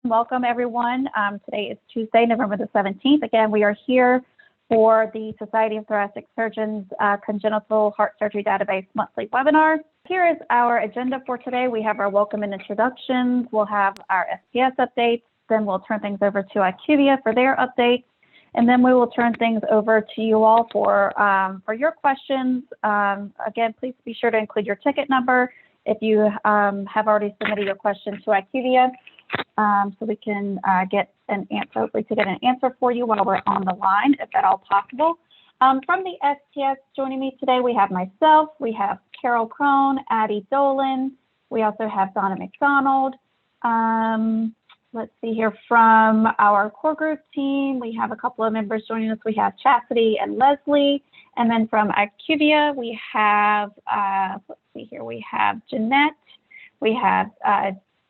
Welcome, everyone. Today is Tuesday, November the 17th. Again, we are here for the Society of Thoracic Surgeons Congenital Heart Surgery Database monthly webinar. Here is our agenda for today. We have our welcome and introductions. We'll have our STS updates. Then we'll turn things over to IQVIA for their updates. And then we will turn things over to you all for your questions. Again, please be sure to include your ticket number if you have already submitted your question to IQVIA. So we can get an answer, hopefully to get an answer for you while we're on the line, if at all possible. From the STS joining me today, we have myself, we have Carol Crone, Addie Dolan, we also have Donna McDonald. Let's see here, from our core group team, we have a couple of members joining us. We have Chastity and Leslie. And then from IQVIA, we have, let's see here, we have Jeanette, we have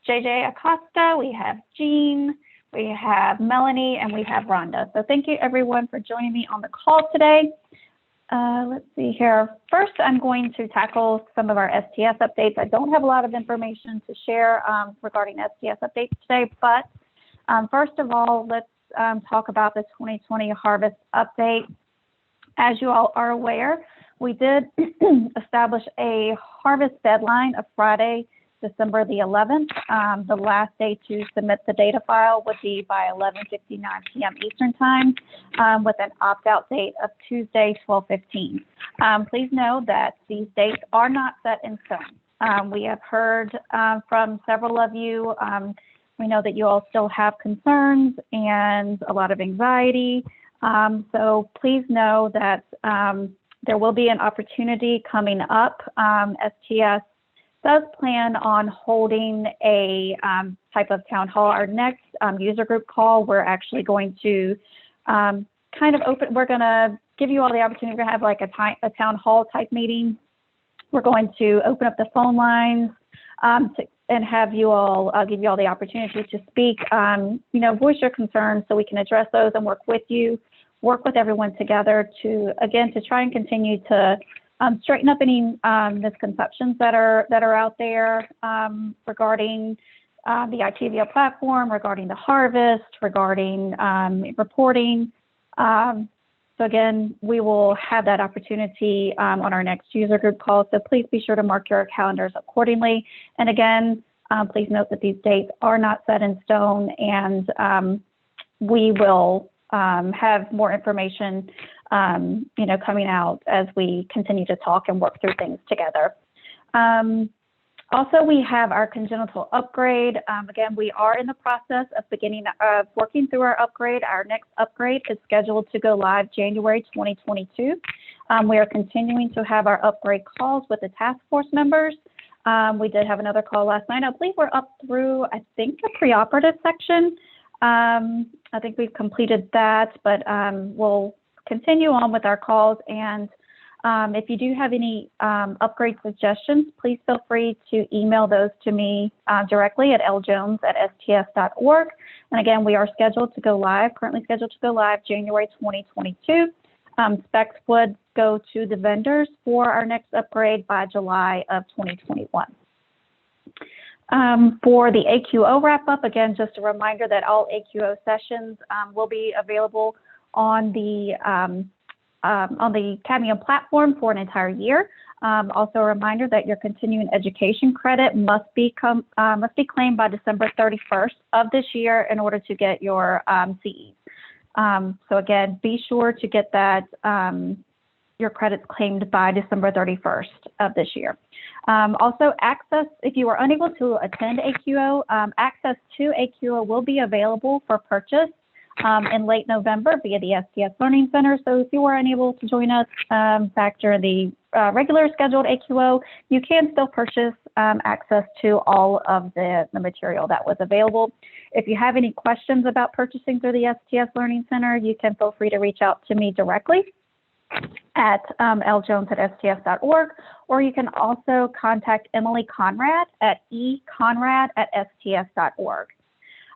JJ Acosta, we have Jean, we have Melanie, and we have Rhonda. So thank you everyone for joining me on the call today. Let's see here. First, I'm going to tackle some of our STS updates. I don't have a lot of information to share regarding STS updates today, but first of all, let's talk about the 2020 harvest update. As you all are aware, we did establish a harvest deadline of Friday, December the 11th. The last day to submit the data file would be by 11:59 p.m. Eastern Time, with an opt-out date of Tuesday, 12:15. Please know that these dates are not set in stone. We have heard from several of you. We know that you all still have concerns and a lot of anxiety. So please know that there will be an opportunity coming up. STS does plan on holding a type of town hall. Our next user group call, we're actually going to we're going to give you all the opportunity. We're going to have like a town hall type meeting. We're going to open up the phone lines and have you all, give you all the opportunity to speak, voice your concerns so we can address those and work with you, work with everyone together to try and continue to straighten up any misconceptions that are out there regarding the IQVIA platform, regarding the harvest, regarding reporting. So again, we will have that opportunity on our next user group call. So please be sure to mark your calendars accordingly. And again, please note that these dates are not set in stone, and we will have more information coming out as we continue to talk and work through things together. Also, we have our congenital upgrade. Again, we are in the process of working through our upgrade. Our next upgrade is scheduled to go live January 2022. We are continuing to have our upgrade calls with the task force members. We did have another call last night. I believe we're up through, the preoperative section. I think we've completed that, but we'll continue on with our calls. And if you do have any upgrade suggestions, please feel free to email those to me directly at ljones@sts.org. And again, we are scheduled to go live, currently scheduled to go live January 2022. Specs would go to the vendors for our next upgrade by July of 2021. For the AQO wrap-up, again, just a reminder that all AQO sessions will be available on the Cadmium platform for an entire year. Also a reminder that your continuing education credit must be claimed by December 31st of this year in order to get your CEs. So again, be sure to get that your credits claimed by December 31st of this year. Also, access, if you are unable to attend AQO, access to AQO will be available for purchase in late November via the STS Learning Center. So if you are unable to join us back during the regular scheduled AQO, you can still purchase access to all of the material that was available. If you have any questions about purchasing through the STS Learning Center, you can feel free to reach out to me directly at ljones@sts.org, or you can also contact Emily Conrad at econrad@sts.org.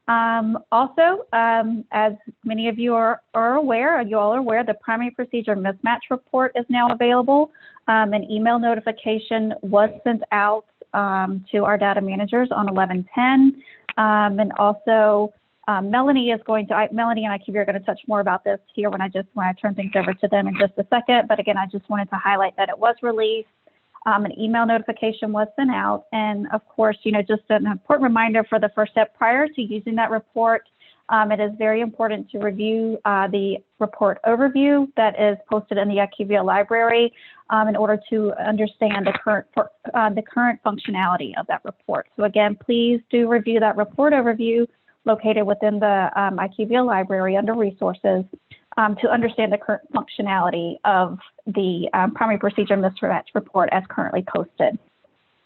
Also, as many of you are aware, the Primary Procedure Mismatch Report is now available. An email notification was sent out to our data managers on 11/10. And also, Melanie and IQVIA are going to touch more about this here when I turn things over to them in just a second. But again, I just wanted to highlight that it was released. An email notification was sent out. And of course, just an important reminder for the first step prior to using that report, it is very important to review the report overview that is posted in the IQVIA library in order to understand the current functionality of that report. So again, please do review that report overview located within the IQVIA library under resources to understand the current functionality of the Primary Procedure Mismatch Report as currently posted.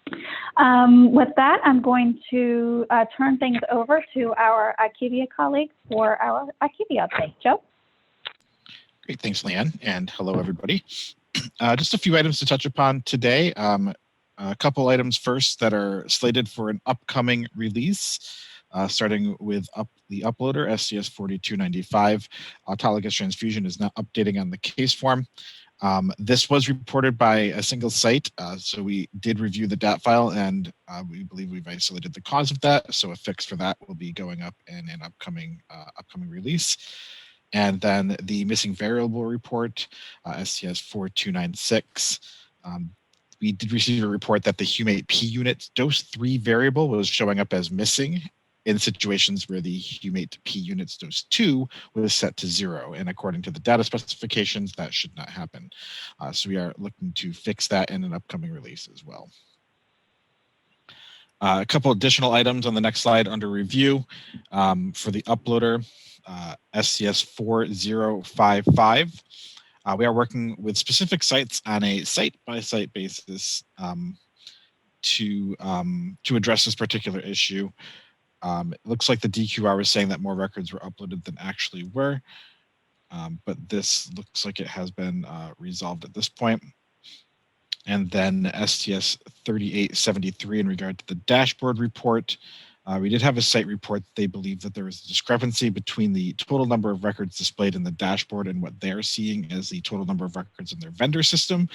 With that, I'm going to turn things over to our IQVIA colleagues for our IQVIA update. Joe? Great, thanks, Leanne, and hello, everybody. Just a few items to touch upon today. A couple items first that are slated for an upcoming release. Starting with the uploader, SCS 4295. Autologous transfusion is now updating on the case form. This was reported by a single site, so we did review the DAT file, and we believe we've isolated the cause of that. So a fix for that will be going up in an upcoming release. And then the missing variable report, SCS 4296. We did receive a report that the Humate P unit dose 3 variable was showing up as missing in situations where the Humate P units dose 2 was set to 0. And according to the data specifications, that should not happen. So we are looking to fix that in an upcoming release as well. A couple additional items on the next slide under review. For the uploader, SCS 4055. We are working with specific sites on a site-by-site basis to address this particular issue. It looks like the DQR was saying that more records were uploaded than actually were, but this looks like it has been resolved at this point. And then STS 3873 in regard to the dashboard report. We did have a site report. They believe that there was a discrepancy between the total number of records displayed in the dashboard and what they're seeing as the total number of records in their vendor system.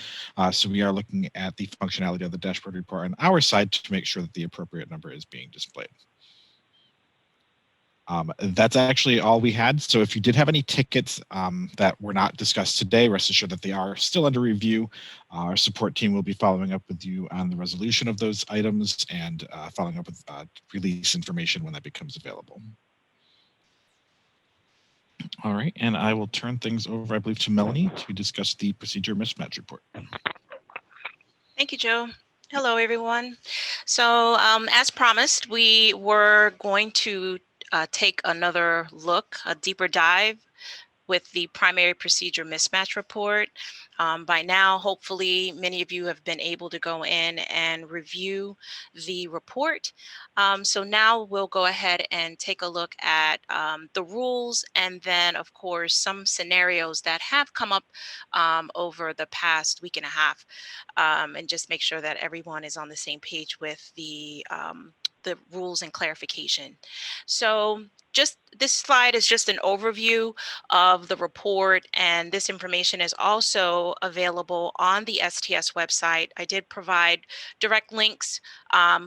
So we are looking at the functionality of the dashboard report on our side to make sure that the appropriate number is being displayed. That's actually all we had. So if you did have any tickets that were not discussed today, rest assured that they are still under review. Our support team will be following up with you on the resolution of those items and following up with release information when that becomes available. All right, and I will turn things over, I believe, to Melanie to discuss the procedure mismatch report. Thank you, Joe. Hello, everyone. So as promised, we were going to take another look, a deeper dive with the primary procedure mismatch report. By now, hopefully, many of you have been able to go in and review the report. So now we'll go ahead and take a look at the rules and then, of course, some scenarios that have come up over the past week and a half, and just make sure that everyone is on the same page with the rules and clarification. So just this slide is just an overview of the report, and this information is also available on the STS website. I did provide direct links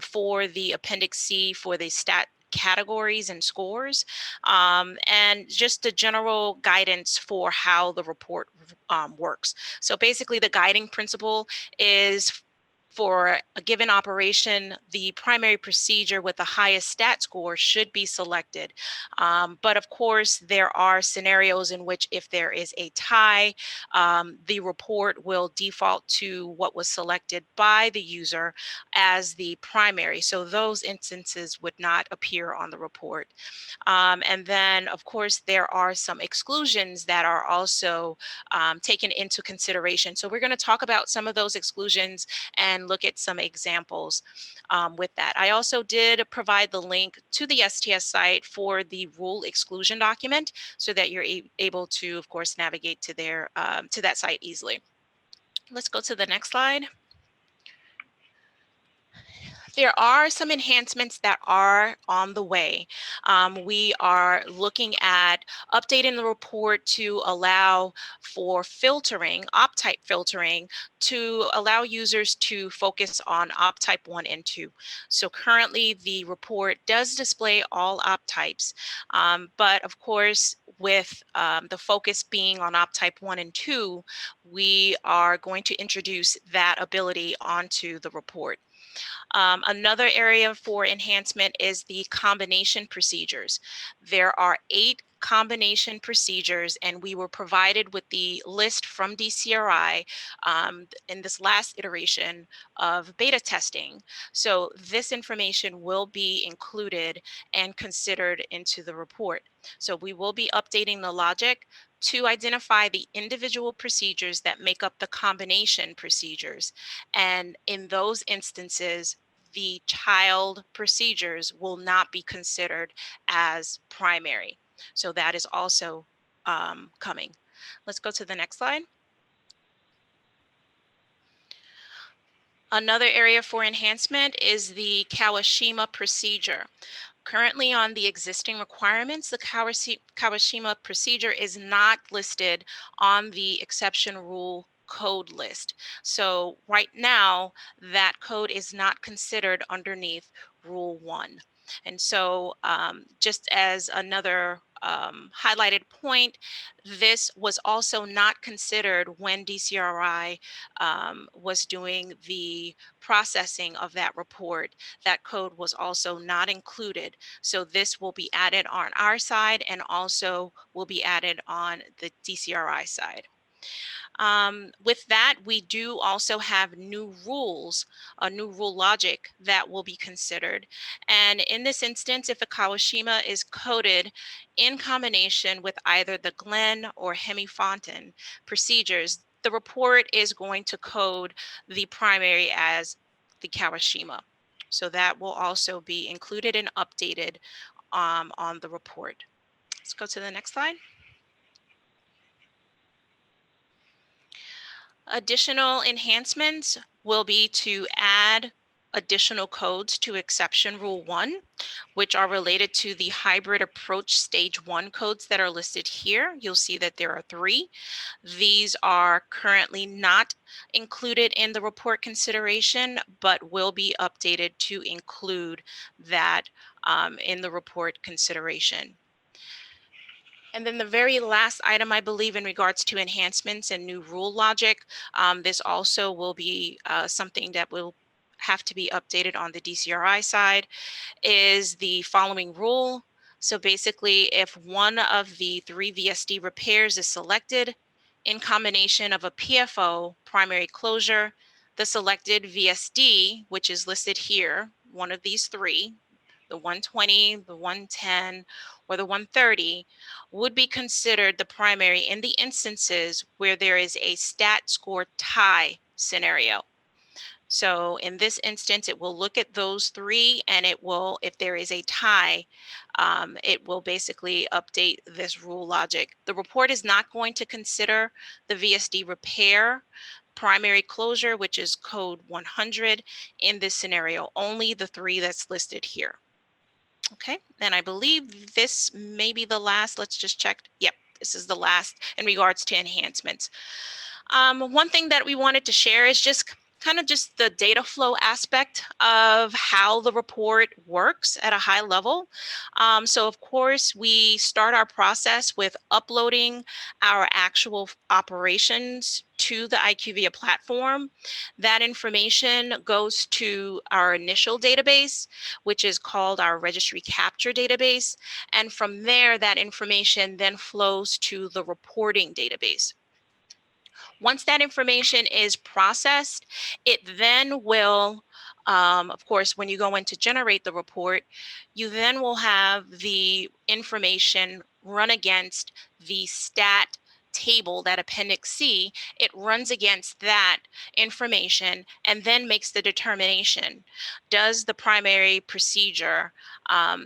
for the Appendix C for the stat categories and scores, and just a general guidance for how the report works. So basically the guiding principle is for a given operation, the primary procedure with the highest stat score should be selected. But of course, there are scenarios in which if there is a tie, the report will default to what was selected by the user as the primary. So those instances would not appear on the report. And then, of course, there are some exclusions that are also taken into consideration. So we're going to talk about some of those exclusions and look at some examples with that. I also did provide the link to the STS site for the rule exclusion document so that you're able to, of course, navigate to their to that site easily. Let's go to the next slide. There are some enhancements that are on the way. We are looking at updating the report to allow for filtering, op type filtering, to allow users to focus on op type 1 and 2. So currently the report does display all op types, but of course with the focus being on op type 1 and 2, we are going to introduce that ability onto the report. Another area for enhancement is the combination procedures. There are 8 combination procedures, and we were provided with the list from DCRI in this last iteration of beta testing. So this information will be included and considered into the report. So we will be updating the logic to identify the individual procedures that make up the combination procedures. And in those instances, the child procedures will not be considered as primary. So that is also coming. Let's go to the next slide. Another area for enhancement is the Kawashima procedure. Currently on the existing requirements, the Kawashima procedure is not listed on the exception rule code list. So right now, that code is not considered underneath Rule 1. And so just as another highlighted point, this was also not considered when DCRI was doing the processing of that report. That code was also not included. So this will be added on our side and also will be added on the DCRI side. With that, we do also have new rules, a new rule logic that will be considered. And in this instance, if a Kawashima is coded in combination with either the Glenn or Hemi-Fontan procedures, the report is going to code the primary as the Kawashima. So that will also be included and updated on the report. Let's go to the next slide. Additional enhancements will be to add additional codes to exception rule 1, which are related to the hybrid approach stage 1 codes that are listed here. You'll see that there are 3. These are currently not included in the report consideration, but will be updated to include that in the report consideration. And then the very last item, I believe, in regards to enhancements and new rule logic, this also will be something that will have to be updated on the DCRI side, is the following rule. So basically, if one of the 3 VSD repairs is selected in combination of a PFO, primary closure, the selected VSD, which is listed here, one of these 3, the 120, the 110, or the 130, would be considered the primary in the instances where there is a stat score tie scenario. So in this instance, it will look at those 3 and it will, if there is a tie, it will basically update this rule logic. The report is not going to consider the VSD repair primary closure, which is code 100 in this scenario, only the 3 that's listed here. Okay, and I believe this may be the last. Let's just check. Yep, this is the last in regards to enhancements. One thing that we wanted to share is just kind of just the data flow aspect of how the report works at a high level. So of course, we start our process with uploading our actual operations to the IQVIA platform. That information goes to our initial database, which is called our registry capture database. And from there, that information then flows to the reporting database. Once that information is processed, it then will, of course, when you go in to generate the report, you then will have the information run against the stat table, that Appendix C. It runs against that information and then makes the determination. Does the primary procedure,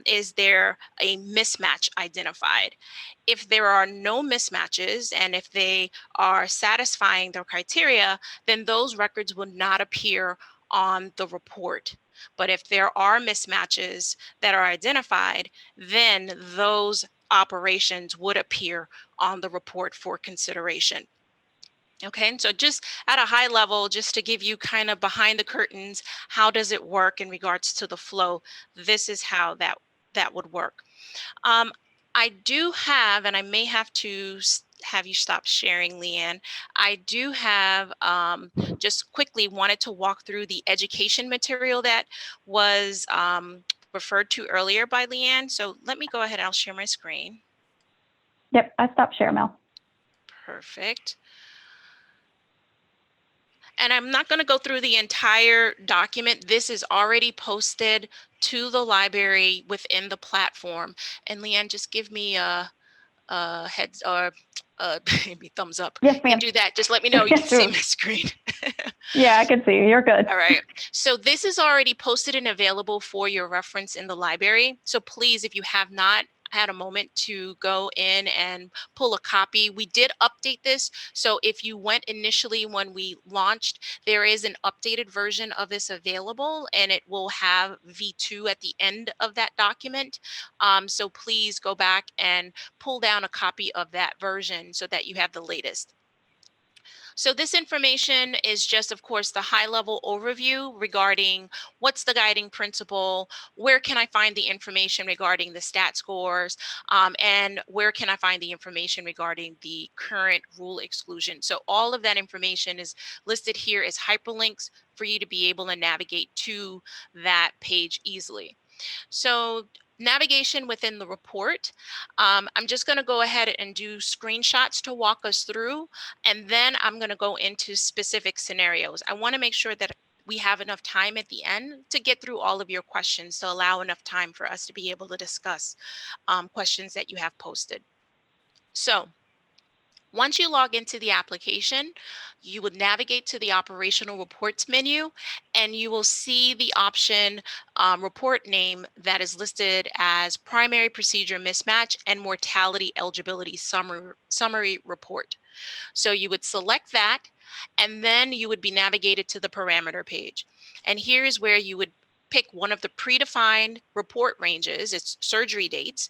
is there a mismatch identified? If there are no mismatches and if they are satisfying their criteria, then those records will not appear on the report. But if there are mismatches that are identified, then those operations would appear on the report for consideration. Okay, and so just at a high level, just to give you kind of behind the curtains, how does it work in regards to the flow? This is how that would work. I do have, and I may have to have you stop sharing, Leanne. I do have just quickly wanted to walk through the education material that was referred to earlier by Leanne. So let me go ahead and I'll share my screen. Yep, I stopped share, Mel. Perfect. And I'm not going to go through the entire document. This is already posted to the library within the platform. And Leanne, just give me a heads or maybe thumbs up. Yes, You ma'am. can do that. Just let me know you can see Sure. my screen. Yeah, I can see you. You're good. All right. So this is already posted and available for your reference in the library. So please, if you have not had a moment to go in and pull a copy, we did update this. So if you went initially when we launched, there is an updated version of this available, and it will have V2 at the end of that document. So please go back and pull down a copy of that version so that you have the latest. So this information is just, of course, the high-level overview regarding what's the guiding principle, where can I find the information regarding the stat scores, and where can I find the information regarding the current rule exclusion. So all of that information is listed here as hyperlinks for you to be able to navigate to that page easily. So navigation within the report, I'm just going to go ahead and do screenshots to walk us through, and then I'm going to go into specific scenarios. I want to make sure that we have enough time at the end to get through all of your questions to allow enough time for us to be able to discuss questions that you have posted. So once you log into the application, you would navigate to the operational reports menu, and you will see the option report name that is listed as Primary Procedure Mismatch and Mortality Eligibility Summary Report. So you would select that, and then you would be navigated to the parameter page. And here's where you would pick one of the predefined report ranges, its surgery dates,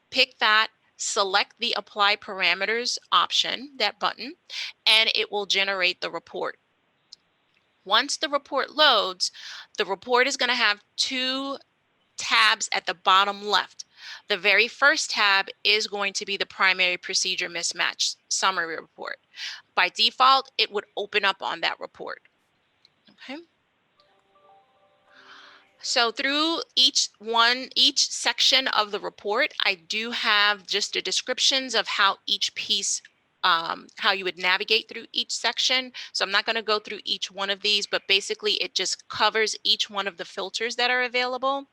pick that, select the apply parameters option, that button, and it will generate the report. Once the report loads, the report is going to have two tabs at the bottom left. The very first tab is going to be the primary procedure mismatch summary report. By default, it would open up on that report. Okay. So through each section of the report, I do have just the descriptions of how each piece, how you would navigate through each section. So I'm not going to go through each one of these, but basically it just covers each one of the filters that are available.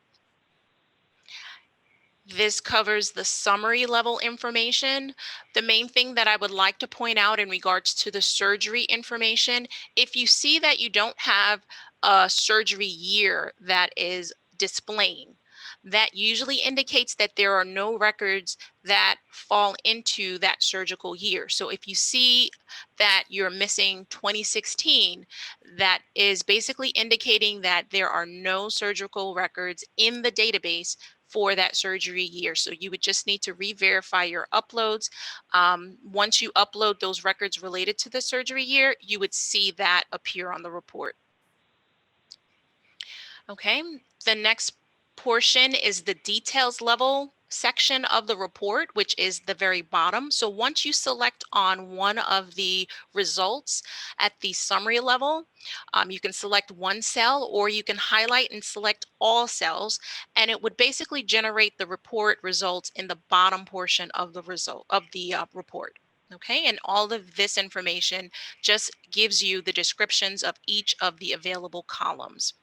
This covers the summary level information. The main thing that I would like to point out in regards to the surgery information, if you see that you don't have a surgery year that is displaying, that usually indicates that there are no records that fall into that surgical year. So if you see that you're missing 2016, that is basically indicating that there are no surgical records in the database for that surgery year. So you would just need to re-verify your uploads. Once you upload those records related to the surgery year, you would see that appear on the report. Okay, the next portion is the details level section of the report, which is the very bottom. So once you select on one of the results at the summary level, you can select one cell, or you can highlight and select all cells, and it would basically generate the report results in the bottom portion of the report. Okay, and all of this information just gives you the descriptions of each of the available columns.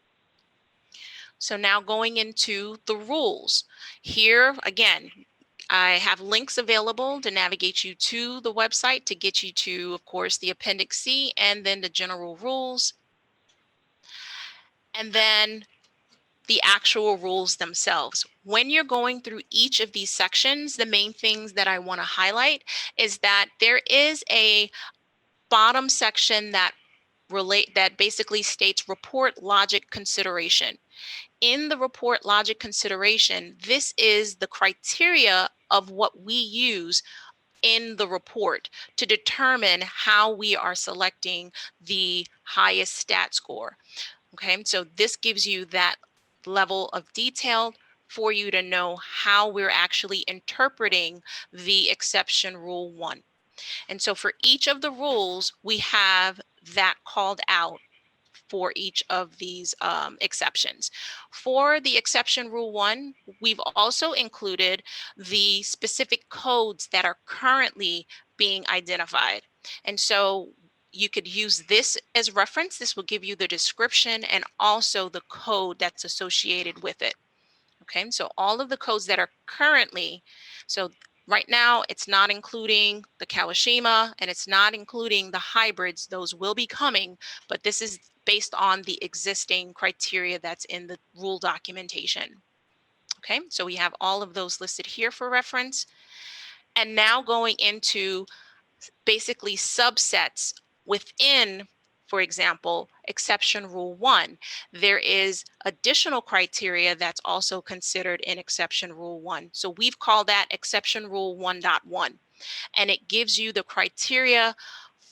So now going into the rules. Here, again, I have links available to navigate you to the website to get you to, of course, the Appendix C and then the general rules. And then the actual rules themselves. When you're going through each of these sections, the main things that I want to highlight is that there is a bottom section that basically states report logic consideration. In the report logic consideration, this is the criteria of what we use in the report to determine how we are selecting the highest stat score. Okay, so this gives you that level of detail for you to know how we're actually interpreting the exception rule 1. And so for each of the rules, we have that called out for each of these exceptions. For the exception rule 1, we've also included the specific codes that are currently being identified. And so you could use this as reference. This will give you the description and also the code that's associated with it. Okay, so all of the codes that are currently, so right now it's not including the Kawashima and it's not including the hybrids. Those will be coming, but this is based on the existing criteria that's in the rule documentation. Okay, so we have all of those listed here for reference. And now going into basically subsets within, for example, exception rule 1, there is additional criteria that's also considered in exception rule 1. So we've called that exception rule 1.1, and it gives you the criteria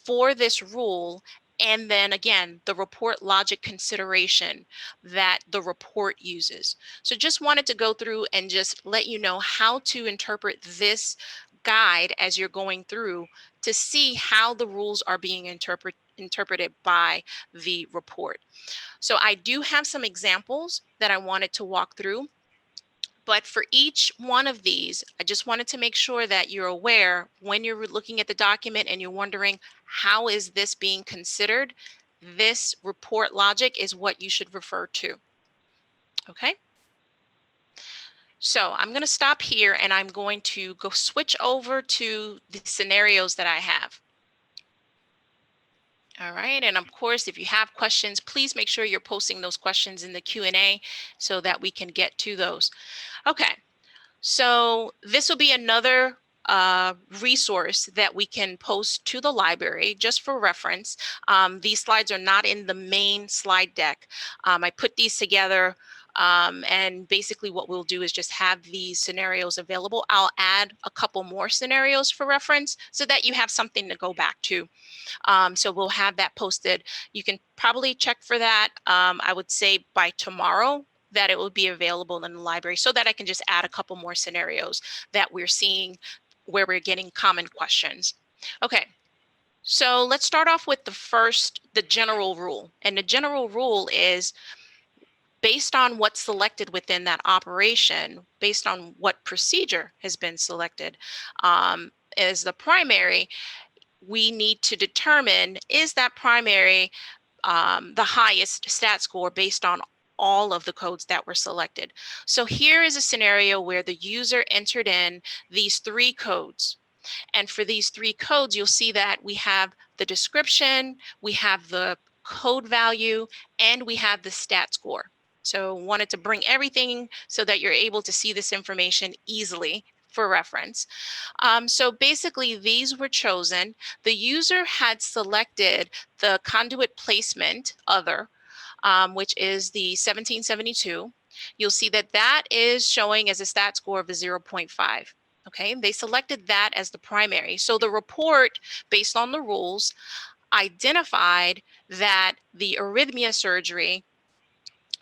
for this rule. And then again, the report logic consideration that the report uses. So just wanted to go through and just let you know how to interpret this guide as you're going through to see how the rules are being interpreted by the report. So I do have some examples that I wanted to walk through. But for each one of these, I just wanted to make sure that you're aware when you're looking at the document and you're wondering, how is this being considered? This report logic is what you should refer to. Okay. So I'm going to stop here and I'm going to go switch over to the scenarios that I have. All right, and of course, if you have questions, please make sure you're posting those questions in the Q&A so that we can get to those. Okay. So this will be another resource that we can post to the library just for reference. These slides are not in the main slide deck. I put these together and basically what we'll do is just have these scenarios available. I'll add a couple more scenarios for reference so that you have something to go back to. So we'll have that posted. You can probably check for that. I would say by tomorrow, that it will be available in the library so that I can just add a couple more scenarios that we're seeing where we're getting common questions. Okay, so let's start off with the general rule. And the general rule is based on what's selected within that operation, based on what procedure has been selected as the primary, we need to determine, is that primary the highest stat score based on all of the codes that were selected. So here is a scenario where the user entered in these 3 codes. And for these 3 codes, you'll see that we have the description, we have the code value, and we have the stat score. So wanted to bring everything so that you're able to see this information easily for reference. So basically these were chosen. The user had selected the conduit placement other, which is the 1772. You'll see that that is showing as a stat score of a 0.5. Okay, they selected that as the primary. So the report, based on the rules, identified that the arrhythmia surgery,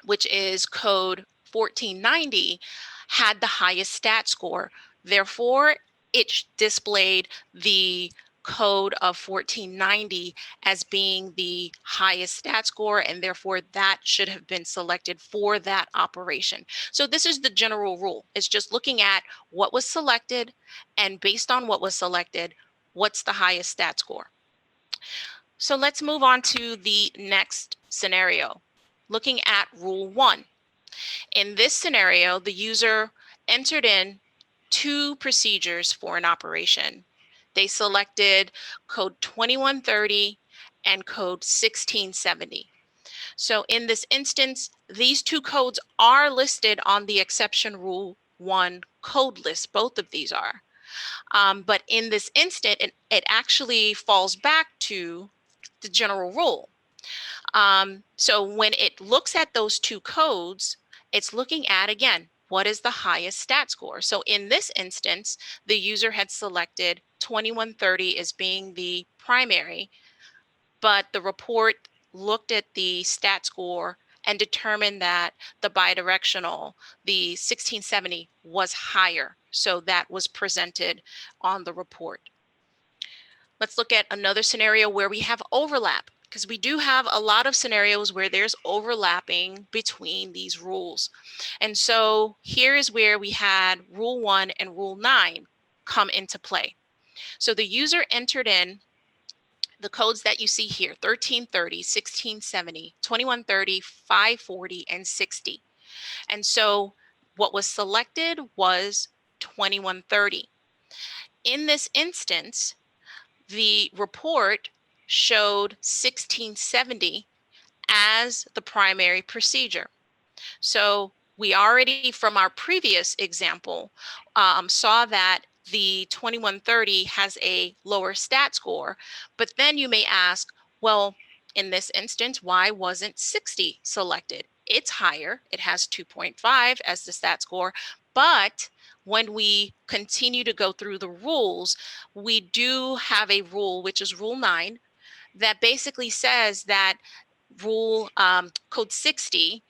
which is code 1490, had the highest stat score. Therefore, it displayed the code of 1490 as being the highest stat score, and therefore that should have been selected for that operation. So this is the general rule. It's just looking at what was selected, and based on what was selected, what's the highest stat score. So let's move on to the next scenario, looking at rule 1. In this scenario, the user entered in 2 procedures for an operation. They selected code 2130 and code 1670. So in this instance, these 2 codes are listed on the exception rule 1 code list. Both of these are. But in this instant, it actually falls back to the general rule. So when it looks at those two codes, it's looking at, again, what is the highest stat score? So in this instance, the user had selected 2130 as being the primary, but the report looked at the stat score and determined that the bidirectional, the 1670, was higher. So that was presented on the report. Let's look at another scenario where we have overlap, because we do have a lot of scenarios where there's overlapping between these rules. And so here is where we had Rule 1 and Rule 9 come into play. So the user entered in the codes that you see here: 1330, 1670, 2130, 540, and 60. And so what was selected was 2130. In this instance, the report showed 1670 as the primary procedure. So we already, from our previous example, saw that the 2130 has a lower stat score, but then you may ask, well, in this instance, why wasn't 60 selected? It's higher. It has 2.5 as the stat score, but when we continue to go through the rules, we do have a rule, which is Rule 9, that basically says that code 60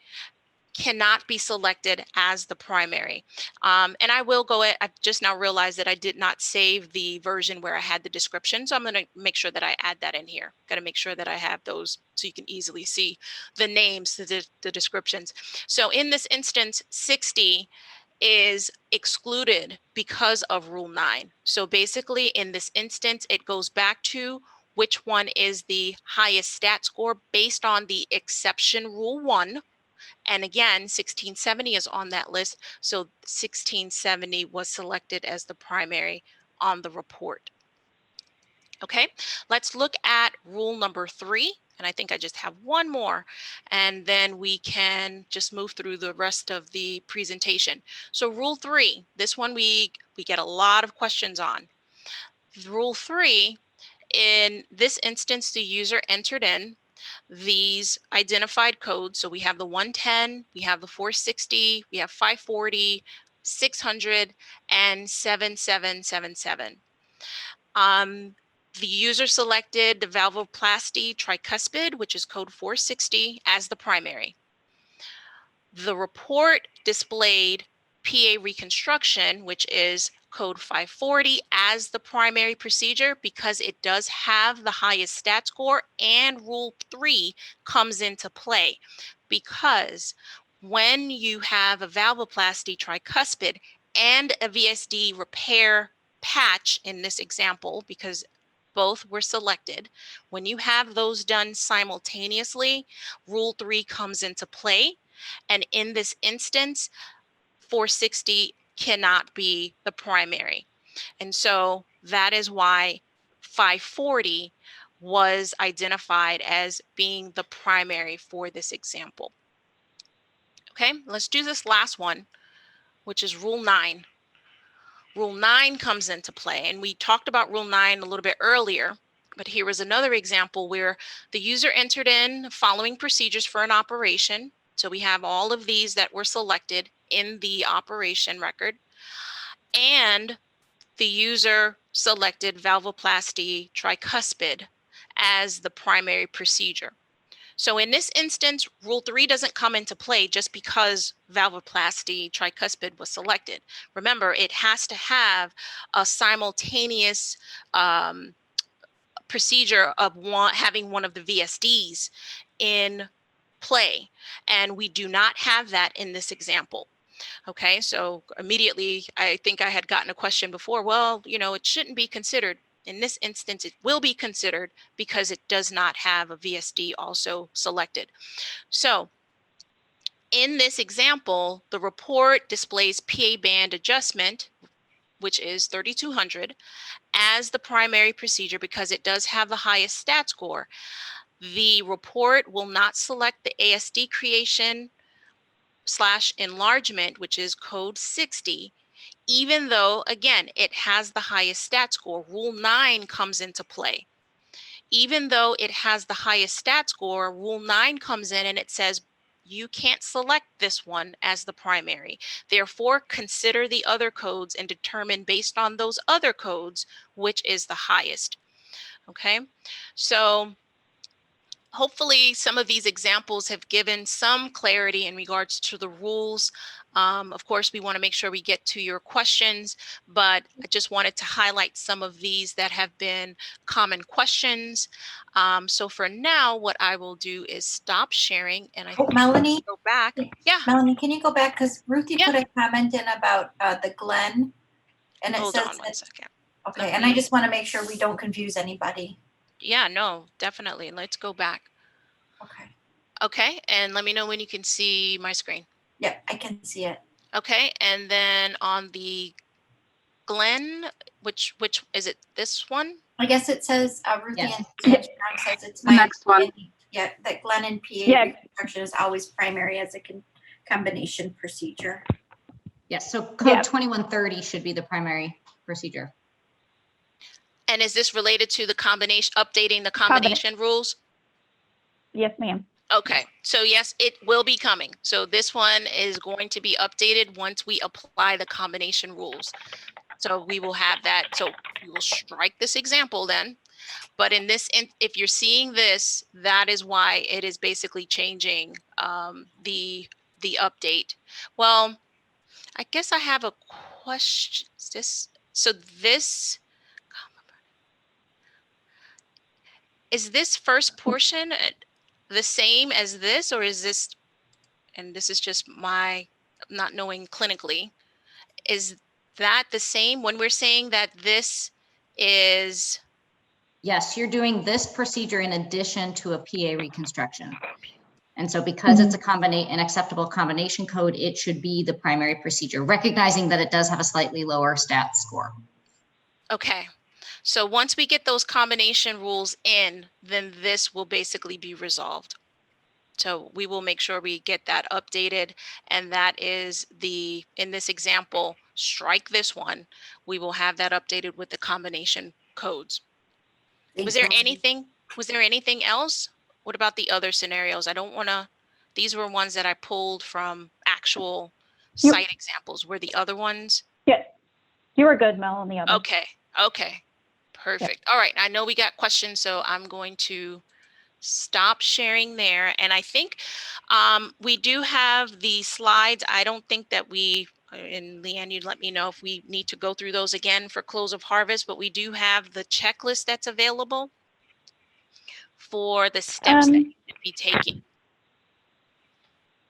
cannot be selected as the primary. And I will go, I just now realized that I did not save the version where I had the description. So I'm going to make sure that I add that in here. Got to make sure that I have those so you can easily see the names, the descriptions. So in this instance, 60 is excluded because of Rule 9. So basically in this instance, it goes back to which one is the highest stat score based on the exception Rule 1. And again, 1670 is on that list. So 1670 was selected as the primary on the report. Okay, let's look at rule number 3. And I think I just have one more, and then we can just move through the rest of the presentation. So rule 3, this one we get a lot of questions on. Rule 3, in this instance, the user entered in these identified codes. So we have the 110, we have the 460, we have 540, 600, and 7777. The user selected the valvuloplasty tricuspid, which is code 460, as the primary. The report displayed PA reconstruction, which is code 540, as the primary procedure because it does have the highest stat score, and Rule 3 comes into play because when you have a valvuloplasty tricuspid and a VSD repair patch in this example, because both were selected, when you have those done simultaneously, Rule 3 comes into play. And in this instance, 460 cannot be the primary. And so that is why 540 was identified as being the primary for this example. Okay, let's do this last one, which is Rule 9. Rule 9 comes into play, and we talked about Rule 9 a little bit earlier, but here was another example where the user entered in following procedures for an operation. So we have all of these that were selected in the operation record, and the user selected valvuloplasty tricuspid as the primary procedure. So in this instance, Rule 3 doesn't come into play just because valvuloplasty tricuspid was selected. Remember, it has to have a simultaneous procedure of having one of the VSDs in play, and we do not have that in this example. Okay, so immediately I think I had gotten a question before, well, it shouldn't be considered. In this instance, it will be considered because it does not have a VSD also selected. So in this example, the report displays PA band adjustment, which is 3200, as the primary procedure because it does have the highest stat score. The report will not select the ASD creation / enlargement, which is code 60, even though, again, it has the highest stat score. Rule 9 comes into play. even though it has the highest stat score, Rule 9 comes in and it says you can't select this one as the primary. Therefore, consider the other codes and determine based on those other codes which is the highest. Okay, so hopefully some of these examples have given some clarity in regards to the rules. Of course, we want to make sure we get to your questions, but I just wanted to highlight some of these that have been common questions. So for now, what I will do is stop sharing and I think Melanie, go back. Yeah. Melanie, can you go back? Because Ruthie Yeah. put a comment in about the Glen. And it Hold says on one second. Okay, and I just want to make sure we don't confuse anybody. Yeah, no, definitely. Let's go back. Okay. Okay, and let me know when you can see my screen. Yep, I can see it. Okay, and then on the Glen, which is it? This one? I guess it says Ruthie Yes. and Armstrong says it's The next one. Yeah, that Glen and PA Yeah. reconstruction is always primary as a combination procedure. Yes, so code Yeah. 2130 should be the primary procedure. And is this related to the combination, updating the combination rules? Yes, ma'am. Okay, so yes, it will be coming. So this one is going to be updated once we apply the combination rules. So we will have that. So we will strike this example then. But in this, if you're seeing this, that is why it is basically changing the update. Well, I guess I have a question. Is this first portion the same as this, or is this, and this is just my not knowing clinically, is that the same when we're saying that this is? Yes, you're doing this procedure in addition to a PA reconstruction. And so because it's an acceptable combination code, it should be the primary procedure, recognizing that it does have a slightly lower stat score. Okay. So once we get those combination rules in, then this will basically be resolved. So we will make sure we get that updated, and that is in this example, strike this one. We will have that updated with the combination codes. Was there anything else? What about the other scenarios? I don't want to, these were ones that I pulled from actual site examples. Were the other ones? Yes. You were good, Mel, on the other. Okay. Perfect. All right. I know we got questions, so I'm going to stop sharing there. And I think we do have the slides. I don't think that and Leanne, you'd let me know if we need to go through those again for close of harvest, but we do have the checklist that's available for the steps that you should be taking.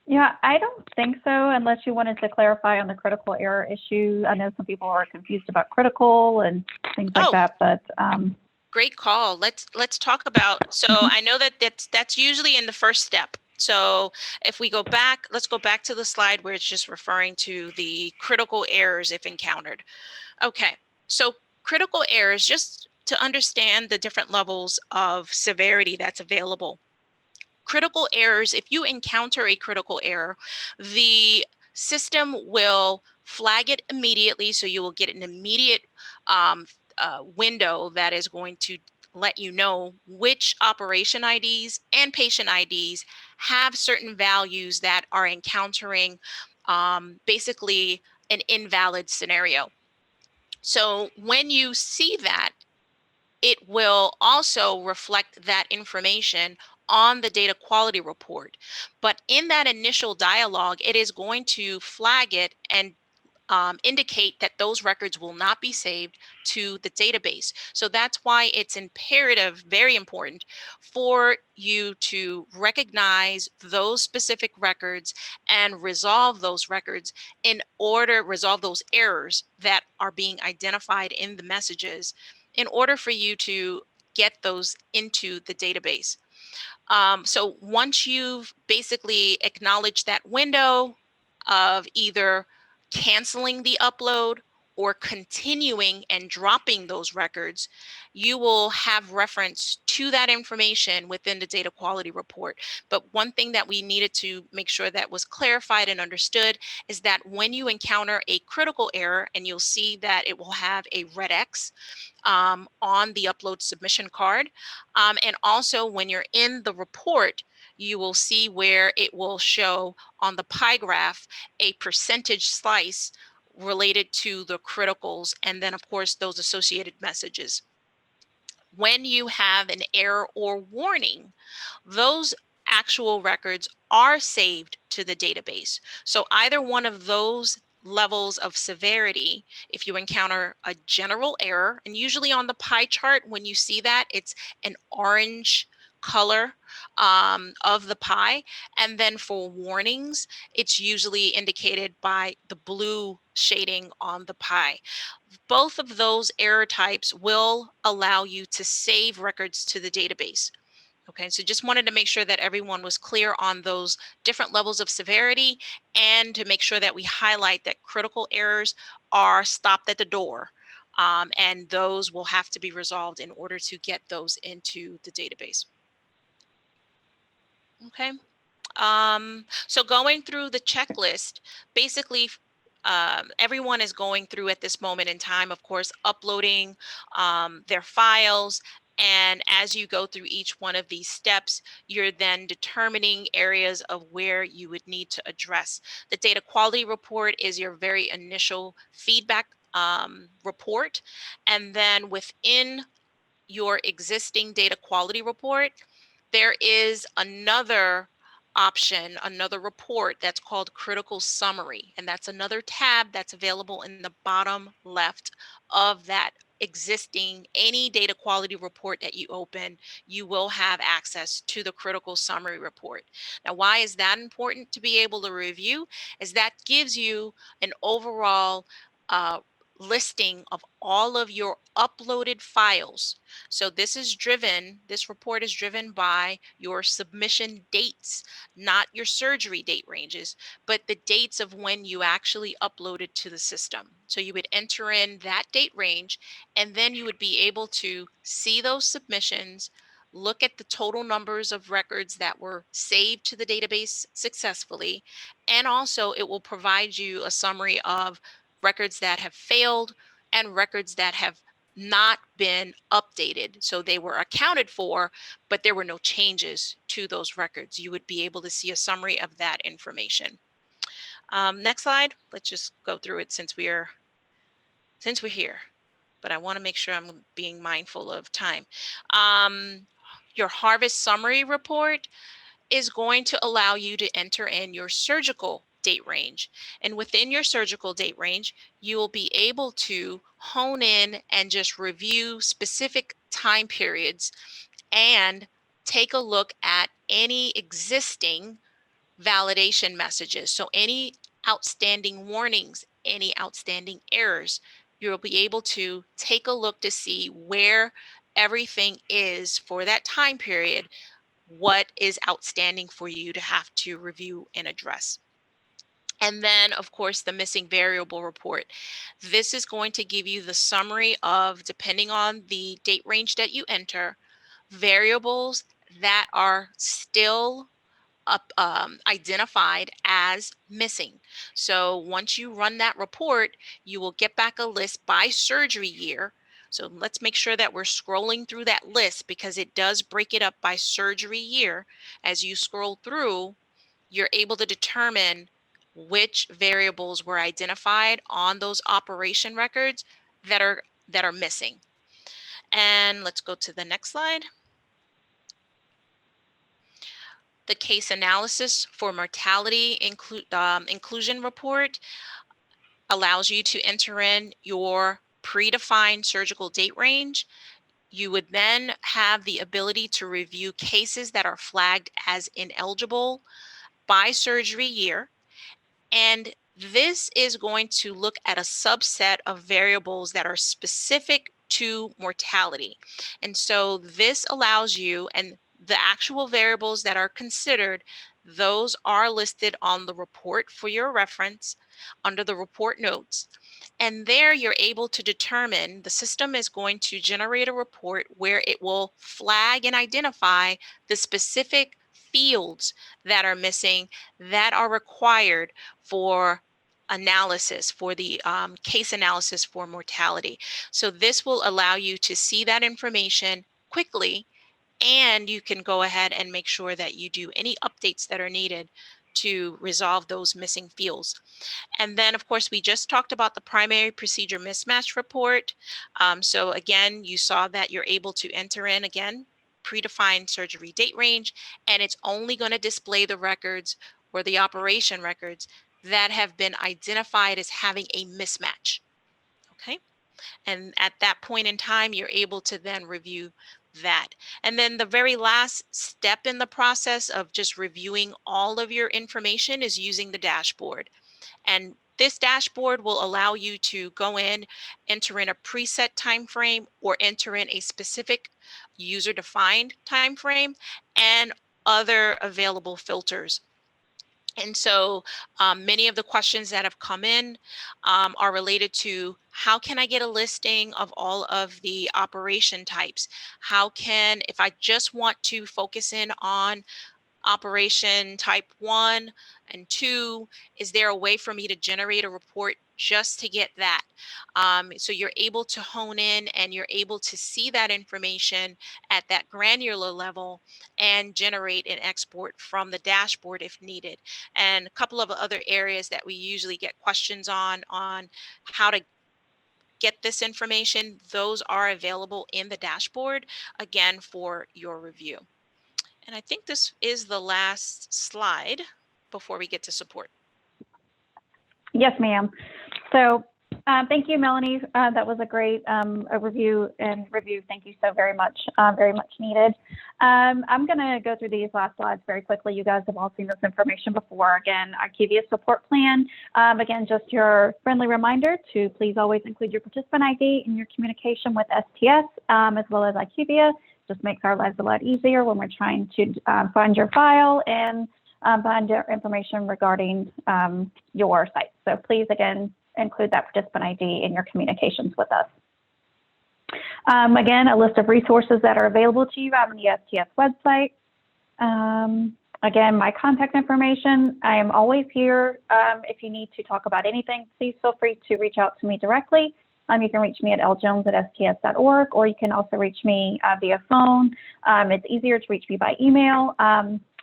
Yeah, I don't think so, unless you wanted to clarify on the critical error issue. I know some people are confused about critical and things like that, but great call. Let's talk about, so I know that that's usually in the first step. So if we go back, let's go back to the slide where it's just referring to the critical errors if encountered. Okay, so critical errors, just to understand the different levels of severity that's available. Critical errors, if you encounter a critical error, the system will flag it immediately. So you will get an immediate window that is going to let you know which operation IDs and patient IDs have certain values that are encountering basically an invalid scenario. So when you see that, it will also reflect that information on the data quality report. But in that initial dialogue, it is going to flag it and indicate that those records will not be saved to the database. So that's why it's imperative, very important, for you to recognize those specific records and resolve those records resolve those errors that are being identified in the messages in order for you to get those into the database. So once you've basically acknowledged that window of either canceling the upload or continuing and dropping those records, you will have reference to that information within the data quality report. But one thing that we needed to make sure that was clarified and understood is that when you encounter a critical error, and you'll see that it will have a red X on the upload submission card, and also when you're in the report, you will see where it will show on the pie graph a percentage slice related to the criticals, and then of course those associated messages. When you have an error or warning, those actual records are saved to the database. So either one of those levels of severity, if you encounter a general error, and usually on the pie chart, when you see that, it's an orange color of the pie. And then for warnings, it's usually indicated by the blue shading on the pie. Both of those error types will allow you to save records to the database. Okay, so just wanted to make sure that everyone was clear on those different levels of severity, and to make sure that we highlight that critical errors are stopped at the door, and those will have to be resolved in order to get those into the database. Okay. So going through the checklist, basically, everyone is going through at this moment in time, of course, uploading their files. And as you go through each one of these steps, you're then determining areas of where you would need to address. The data quality report is your very initial feedback report. And then within your existing data quality report, there is another option, another report that's called critical summary. And that's another tab that's available in the bottom left of that existing, any data quality report that you open, you will have access to the critical summary report. Now, why is that important to be able to review? Is that gives you an overall listing of all of your uploaded files. So this report is driven by your submission dates, not your surgery date ranges, but the dates of when you actually uploaded to the system. So you would enter in that date range, and then you would be able to see those submissions, look at the total numbers of records that were saved to the database successfully, and also it will provide you a summary of records that have failed and records that have not been updated. So they were accounted for, but there were no changes to those records. You would be able to see a summary of that information. Next slide. Let's just go through it since we're here. But I want to make sure I'm being mindful of time. Your harvest summary report is going to allow you to enter in your surgical date range. And within your surgical date range, you will be able to hone in and just review specific time periods and take a look at any existing validation messages. So any outstanding warnings, any outstanding errors, you'll be able to take a look to see where everything is for that time period, what is outstanding for you to have to review and address. And then, of course, the missing variable report. This is going to give you the summary of, depending on the date range that you enter, variables that are still identified as missing. So once you run that report, you will get back a list by surgery year. So let's make sure that we're scrolling through that list, because it does break it up by surgery year. As you scroll through, you're able to determine which variables were identified on those operation records that are missing. And let's go to the next slide. The case analysis for mortality inclusion report allows you to enter in your predefined surgical date range. You would then have the ability to review cases that are flagged as ineligible by surgery year. And this is going to look at a subset of variables that are specific to mortality. And so this allows you, and the actual variables that are considered, those are listed on the report for your reference under the report notes. And there you're able to determine, the system is going to generate a report where it will flag and identify the specific fields that are missing that are required for analysis, for the case analysis for mortality. So this will allow you to see that information quickly, and you can go ahead and make sure that you do any updates that are needed to resolve those missing fields. And then, of course, we just talked about the primary procedure mismatch report. So again, you saw that you're able to enter in, again, predefined surgery date range, and it's only going to display the records or the operation records that have been identified as having a mismatch. Okay. And at that point in time, you're able to then review that. And then the very last step in the process of just reviewing all of your information is using the dashboard. And this dashboard will allow you to go in, enter in a preset time frame, or enter in a specific user-defined time frame and other available filters. And so many of the questions that have come in are related to, how can I get a listing of all of the operation types? How can, if I just want to focus in on operation type 1 and 2, is there a way for me to generate a report just to get that? So you're able to hone in and you're able to see that information at that granular level and generate and export from the dashboard if needed. And a couple of other areas that we usually get questions on how to get this information, those are available in the dashboard, again, for your review. And I think this is the last slide before we get to support. Yes, ma'am. So thank you, Melanie. That was a great overview and review. Thank you so very much needed. I'm going to go through these last slides very quickly. You guys have all seen this information before. Again, IQVIA support plan. Again, just your friendly reminder to please always include your participant ID in your communication with STS as well as IQVIA. Just makes our lives a lot easier when we're trying to find your file and find your information regarding your site. So please, again, include that participant ID in your communications with us. Again, a list of resources that are available to you on the STS website. Again, my contact information. I am always here. If you need to talk about anything, please feel free to reach out to me directly. You can reach me at ljones@sts.org, or you can also reach me via phone. It's easier to reach me by email.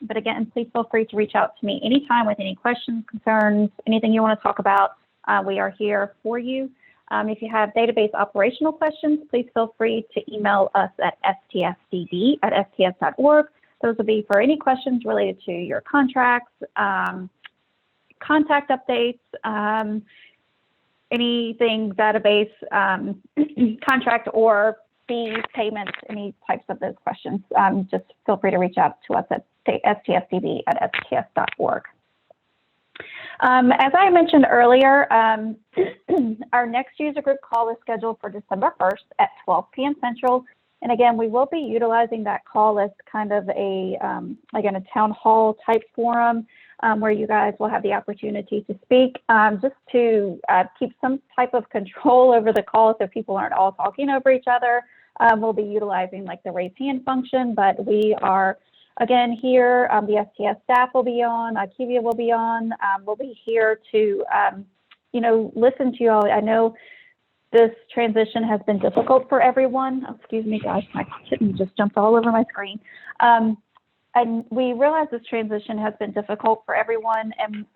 But again, please feel free to reach out to me anytime with any questions, concerns, anything you want to talk about. We are here for you. If you have database operational questions, please feel free to email us at stsdd@sts.org. Those will be for any questions related to your contracts, contact updates, anything database, contract or fees, payments, any types of those questions. Just feel free to reach out to us at stsdd@sts.org. As I mentioned earlier, our next user group call is scheduled for December 1st at 12 p.m. Central. And again, we will be utilizing that call as kind of a, again, a town hall type forum where you guys will have the opportunity to speak, just to keep some type of control over the call so people aren't all talking over each other. We'll be utilizing like the raise hand function, but we are, again, here, the STS staff will be on, IQVIA will be on. We'll be here to, you know, listen to you all. I know this transition has been difficult for everyone. Oh, excuse me, guys, my kitten just jumped all over my screen. And we realize this transition has been difficult for everyone, and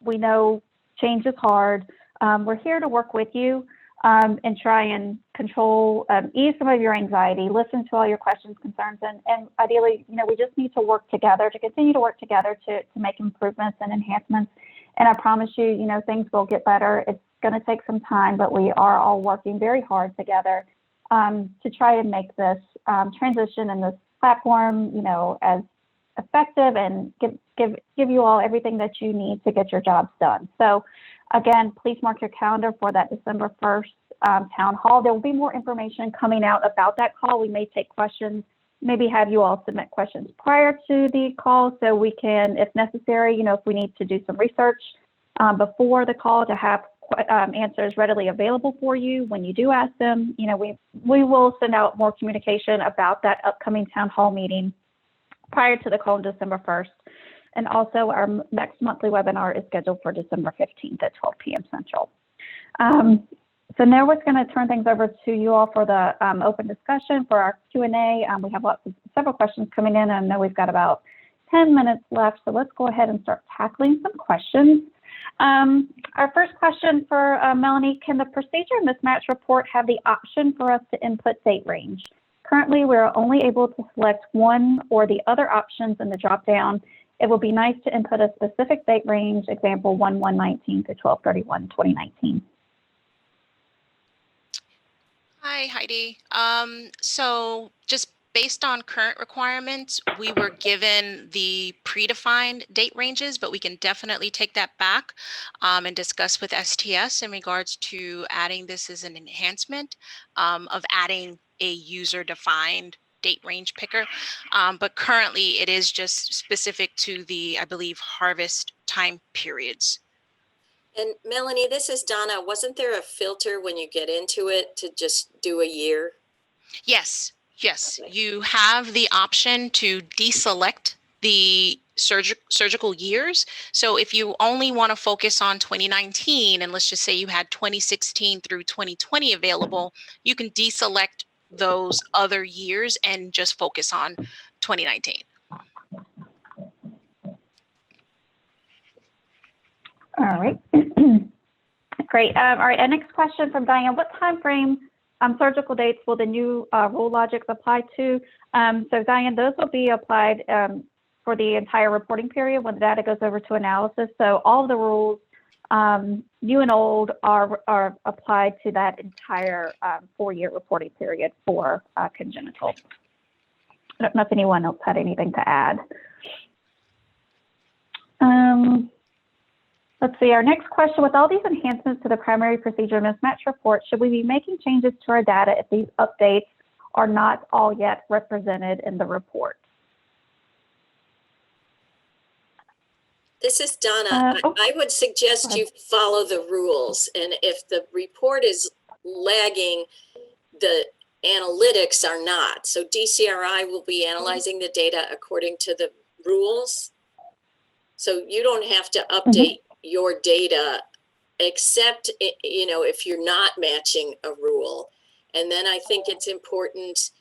we know change is hard. We're here to work with you and try and control, ease some of your anxiety, listen to all your questions, concerns, and ideally, you know, we just need to work together, to continue to work together to make improvements and enhancements. And I promise you, you know, things will get better. It's going to take some time, but we are all working very hard together to try and make this transition and this platform, you know, as effective and give you all everything that you need to get your jobs done. So again, please mark your calendar for that December 1st town hall. There will be more information coming out about that call. We may take questions, maybe have you all submit questions prior to the call so we can, if necessary, you know, if we need to do some research before the call to have answers readily available for you when you do ask them. We will send out more communication about that upcoming town hall meeting prior to the call on December 1st. And also our next monthly webinar is scheduled for December 15th at 12 p.m. Central. So now we're going to turn things over to you all for the open discussion for our Q&A. We have several questions coming in, and I know we've got about 10 minutes left, so let's go ahead and start tackling some questions. Our first question for Melanie: can the procedure mismatch report have the option for us to input date range? Currently, we're only able to select one or the other options in the drop-down. It will be nice to input a specific date range, example 1/1/19 to 12/31/2019. Hi, Heidi. So just based on current requirements, we were given the predefined date ranges, but we can definitely take that back and discuss with STS in regards to adding this as an enhancement of adding a user-defined date range picker. But currently it is just specific to the, I believe, harvest time periods. And Melanie, this is Donna. Wasn't there a filter when you get into it to just do a year? Yes, yes. Okay. You have the option to deselect the surgical years. So if you only want to focus on 2019, and let's just say you had 2016 through 2020 available, you can deselect those other years and just focus on 2019. All right. Great. All right. Our next question from Diane: what time frame surgical dates will the new rule logics apply to? So Diane, those will be applied for the entire reporting period when the data goes over to analysis. So all of the rules, new and old, are applied to that entire 4-year reporting period for congenital. I don't know if anyone else had anything to add. Let's see, our next question: with all these enhancements to the primary procedure mismatch report, should we be making changes to our data if these updates are not all yet represented in the report? This is Donna. I would suggest you follow the rules. And if the report is lagging, the analytics are not. So DCRI will be analyzing the data according to the rules. So you don't have to update your data, except, if you're not matching a rule. And then I think it's important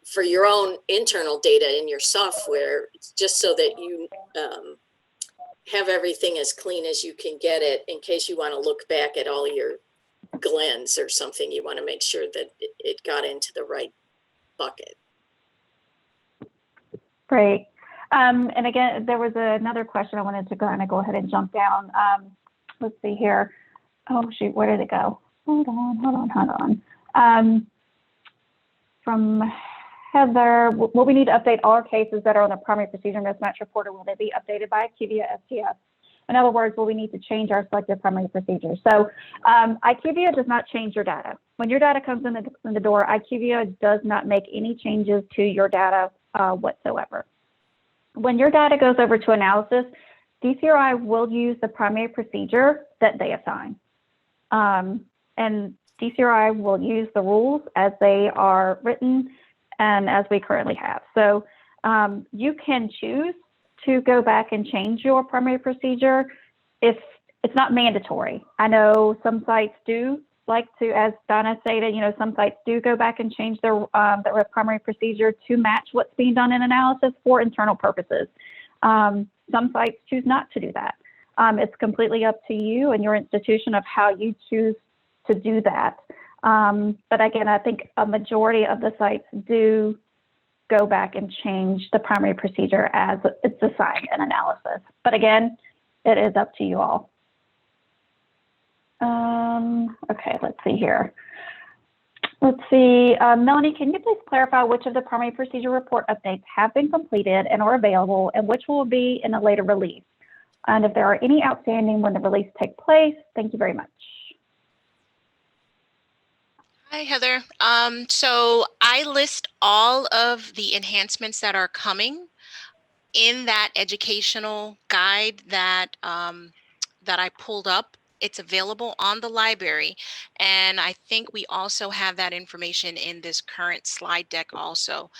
for your own internal data in your software, just so that you have everything as clean as you can get it, in case you want to look back at all your glens or something. You want to make sure that it got into the right bucket. Great. And again, there was another question I wanted to go ahead and jump down. Let's see here. Oh, shoot, where did it go? Hold on. From Heather: will we need to update all our cases that are on the primary procedure mismatch report, or will they be updated by IQVIA STS? In other words, will we need to change our selected primary procedure? So IQVIA does not change your data. When your data comes in the door, IQVIA does not make any changes to your data whatsoever. When your data goes over to analysis, DCRI will use the primary procedure that they assign. And DCRI will use the rules as they are written and as we currently have. So you can choose to go back and change your primary procedure if it's not mandatory. I know some sites do like to, as Donna stated, some sites do go back and change their primary procedure to match what's being done in analysis for internal purposes. Some sites choose not to do that. It's completely up to you and your institution of how you choose to do that. But again, I think a majority of the sites do go back and change the primary procedure as it's assigned in analysis. But again, it is up to you all. Okay, let's see here. Let's see, Melanie, can you please clarify which of the primary procedure report updates have been completed and are available, and which will be in a later release? And if there are any outstanding when the release takes place, thank you very much. Hi, Heather. So I list all of the enhancements that are coming in that educational guide that that I pulled up It's available on the library. And I think we also have that information in this current slide deck also.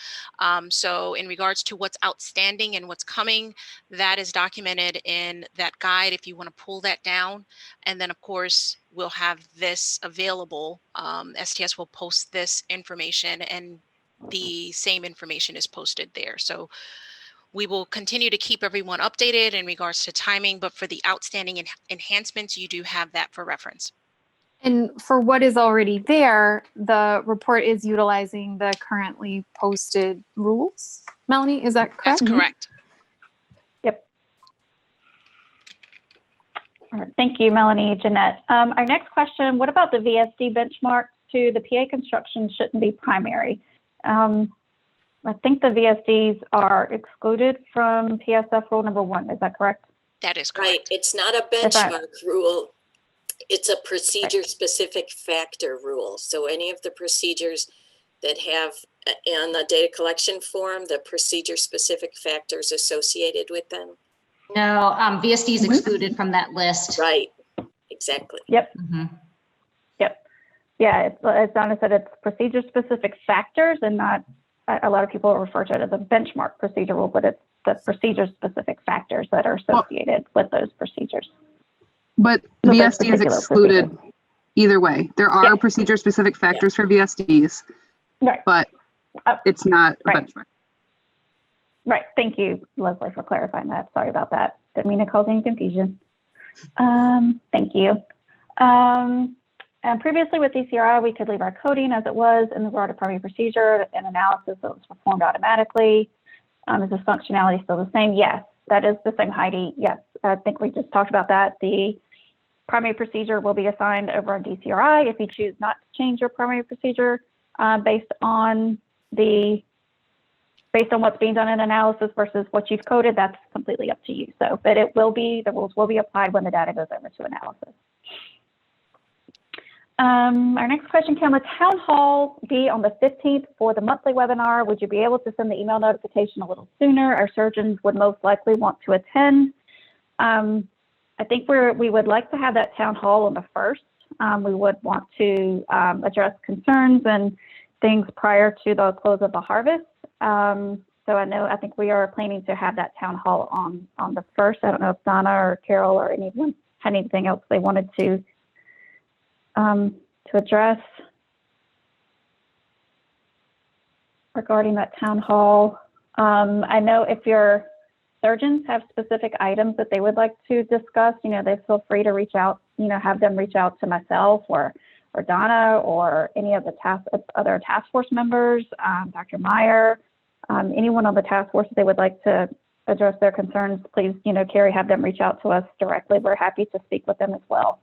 So in regards to what's outstanding and what's coming, that is documented in that guide if you want to pull that down. And then of course, we'll have this available. STS will post this information and the same information is posted there. So we will continue to keep everyone updated in regards to timing, but for the outstanding enhancements, you do have that for reference. And for what is already there, the report is utilizing the currently posted rules. Melanie, is that correct? That's correct. Yep. All right. Thank you, Melanie, Jeanette. Our next question, what about the VSD benchmark to the PA construction shouldn't be primary? I think the VSDs are excluded from PSF rule number 1. Is that correct? That is correct. Right. It's not a benchmark rule. It's a procedure specific factor rule. So any of the procedures that have on the data collection form, the procedure specific factors associated with them. No, VSD is excluded from that list. Right. Exactly. Yep. Mhm. Yep. Yeah, as Donna said, it's procedure specific factors and not, a lot of people refer to it as a benchmark procedure rule, but it's the procedure specific factors that are associated with those procedures. But So VSD is excluded either way. There are procedure specific factors for VSDs, right, but it's not a right. benchmark. Right. Thank you, Leslie, for clarifying that. Sorry about that. Didn't mean to cause any confusion. Thank you. And previously with DCRI, we could leave our coding as it was in the regard to primary procedure and analysis that was performed automatically. Is this functionality still the same? Yes, that is the same, Heidi. Yes, I think we just talked about that. The primary procedure will be assigned over on DCRI if you choose not to change your primary procedure based on what's being done in analysis versus what you've coded. That's completely up to you. So, but it will be, the rules will be applied when the data goes over to analysis. Our next question, can the town hall be on the 15th for the monthly webinar? Would you be able to send the email notification a little sooner? Our surgeons would most likely want to attend. I think we would like to have that town hall on the 1st. We would want to address concerns and things prior to the close of the harvest. So I think we are planning to have that town hall on the 1st. I don't know if Donna or Carol or anyone had anything else they wanted to address regarding that town hall. I know if your surgeons have specific items that they would like to discuss, they feel free to reach out, have them reach out to myself or Donna or any of the other task force members, Dr. Meyer, anyone on the task force, if they would like to address their concerns, please, Carrie, have them reach out to us directly. We're happy to speak with them as well.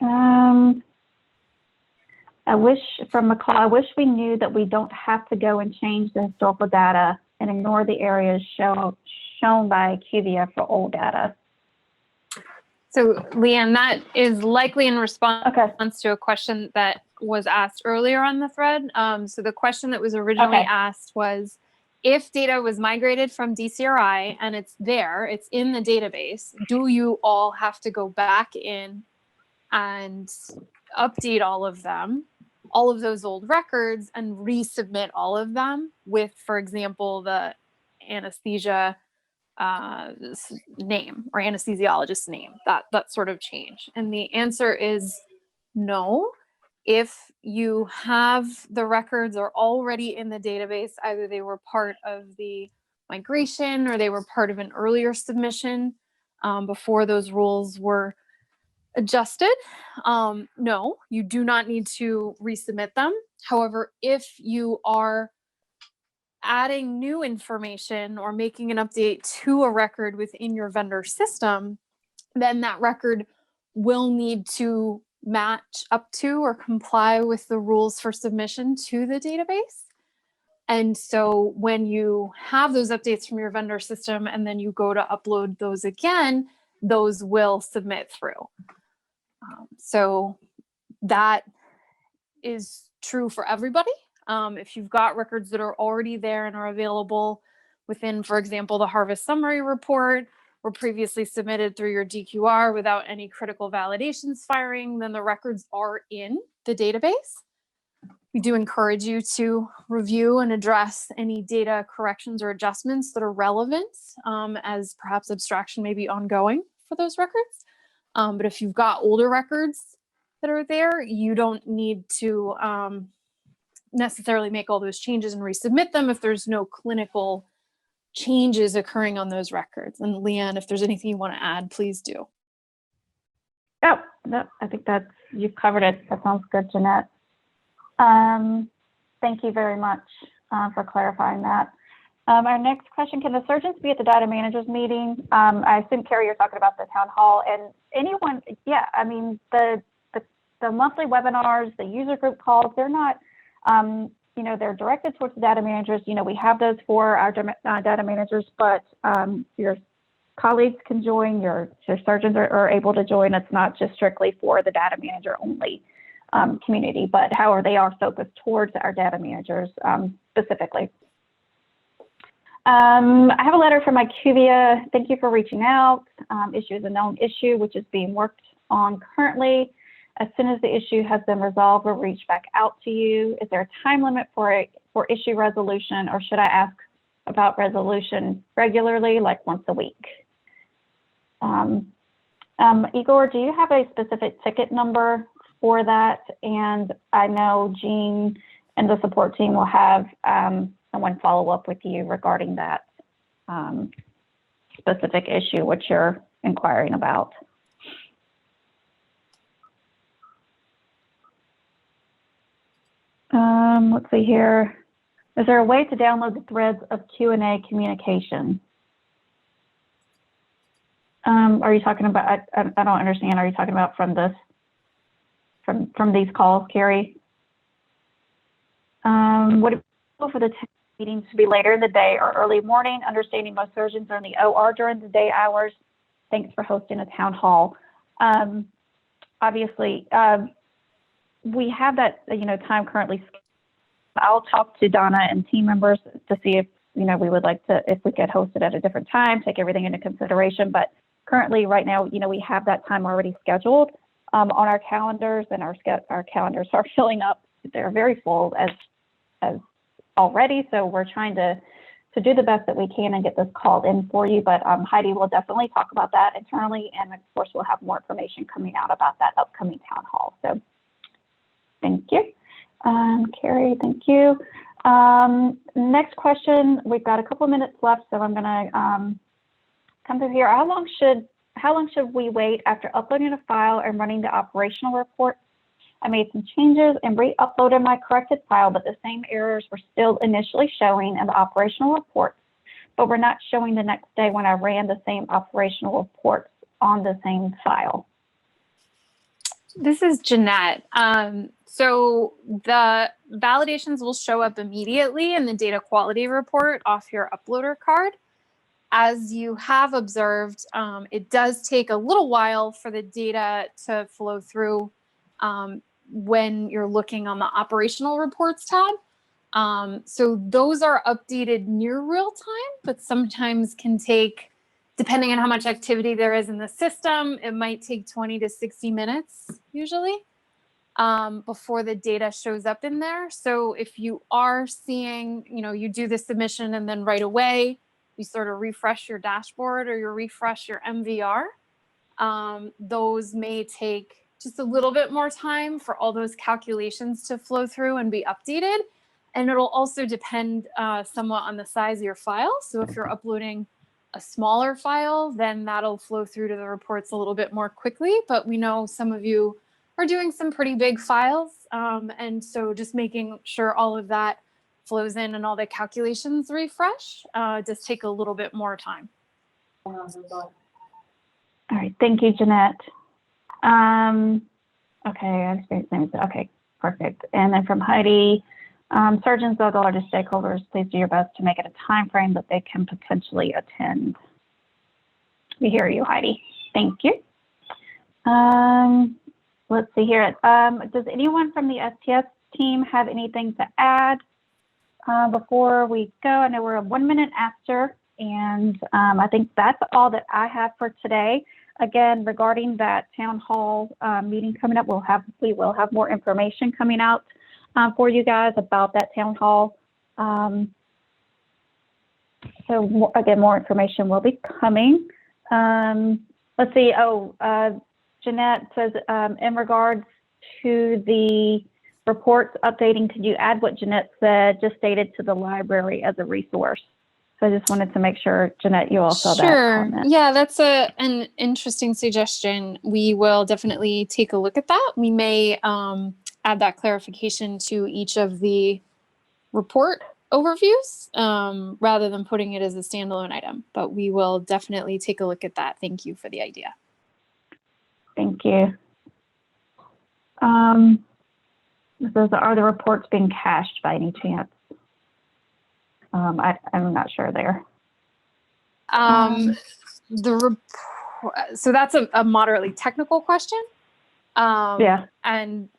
I wish, from McCall, I wish we knew that we don't have to go and change the historical data and ignore the areas shown by IQVIA for old data. So Leanne, that is likely in response to a question that was asked earlier on the thread. So the question that was originally asked was, if data was migrated from DCRI and it's there, it's in the database, do you all have to go back in and update all of them, all of those old records, and resubmit all of them with, for example, the anesthesia name or anesthesiologist's name, that sort of change? And the answer is no. If you have the records are already in the database, either they were part of the migration or they were part of an earlier submission before those rules were adjusted, no, you do not need to resubmit them. However, if you are adding new information or making an update to a record within your vendor system, then that record will need to match up to or comply with the rules for submission to the database. And so when you have those updates from your vendor system and then you go to upload those again, those will submit through. So that is true for everybody. If you've got records that are already there and are available within, for example, the harvest summary report, were previously submitted through your DQR without any critical validations firing, then the records are in the database. We do encourage you to review and address any data corrections or adjustments that are relevant, as perhaps abstraction may be ongoing for those records. But if you've got older records that are there, you don't need to necessarily make all those changes and resubmit them if there's no clinical changes occurring on those records. And Leanne, if there's anything you want to add, please do. Oh, no, I think you've covered it. That sounds good, Jeanette. Thank you very much for clarifying that. Our next question, can the surgeons be at the data managers meeting? I assume, Carrie, you're talking about the town hall, and anyone, yeah, I mean, the monthly webinars, the user group calls, they're not, you know, they're directed towards the data managers. You know, we have those for our data managers, but your colleagues can join, your surgeons are able to join. It's not just strictly for the data manager only community, but however, they are focused towards our data managers specifically. I have a letter from IQVIA. Thank you for reaching out. Issue is a known issue, which is being worked on currently. As soon as the issue has been resolved, we'll reach back out to you. Is there a time limit for issue resolution, or should I ask about resolution regularly, like once a week? Igor, do you have a specific ticket number for that? And I know Jean and the support team will have someone follow up with you regarding that specific issue, which you're inquiring about. Let's see here. Is there a way to download the threads of Q&A communication? Are you talking about, I don't understand. Are you talking about from this, from these calls, Carrie? Would it be possible for the meetings to be later in the day or early morning, understanding most surgeons are in the OR during the day hours? Thanks for hosting a town hall. Obviously, we have that, you know, time currently. I'll talk to Donna and team members to see if, you know, we would like to, if we get hosted at a different time, take everything into consideration. But currently, right now, you know, we have that time already scheduled on our calendars, and our calendars are filling up. They're very full as already. So we're trying to do the best that we can and get this called in for you. But Heidi will definitely talk about that internally. And of course, we'll have more information coming out about that upcoming town hall. So thank you. Carrie, thank you. Next question, we've got a couple of minutes left, so I'm gonna come through here. How long should we wait after uploading a file and running the operational report? I made some changes and re-uploaded my corrected file, but the same errors were still initially showing in the operational reports, but were not showing the next day when I ran the same operational reports on the same file. This is Jeanette. So the validations will show up immediately in the data quality report off your uploader card. As you have observed, it does take a little while for the data to flow through when you're looking on the operational reports tab. So those are updated near real time, but sometimes can take, depending on how much activity there is in the system, it might take 20 to 60 minutes usually before the data shows up in there. So if you are seeing, you know, you do the submission and then right away, you sort of refresh your dashboard or you refresh your MVR, those may take just a little bit more time for all those calculations to flow through and be updated. And it'll also depend somewhat on the size of your file. So if you're uploading a smaller file, then that'll flow through to the reports a little bit more quickly. But we know some of you are doing some pretty big files. And so just making sure all of that flows in and all the calculations refresh does take a little bit more time. All right, thank you, Jeanette. Okay, okay, perfect. And then from Heidi, surgeons, though the largest stakeholders, please do your best to make it a time frame that they can potentially attend. We hear you, Heidi. Thank you. Let's see here. Does anyone from the STS team have anything to add before we go? I know we're 1 minute after And I think that's all that I have for today. Again, regarding that town hall meeting coming up, we will have more information coming out for you guys about that town hall. So again, more information will be coming. Let's see. Jeanette says, in regards to the reports updating, could you add what Jeanette said, just stated to the library as a resource? So I just wanted to make sure, Jeanette, you all saw that comment. Yeah, that's an interesting suggestion. We will definitely take a look at that. We may add that clarification to each of the report overviews rather than putting it as a standalone item, but we will definitely take a look at that. Thank you for the idea. Thank you. Are the reports being cached by any chance? I'm not sure there. So that's a moderately technical question. Yeah. And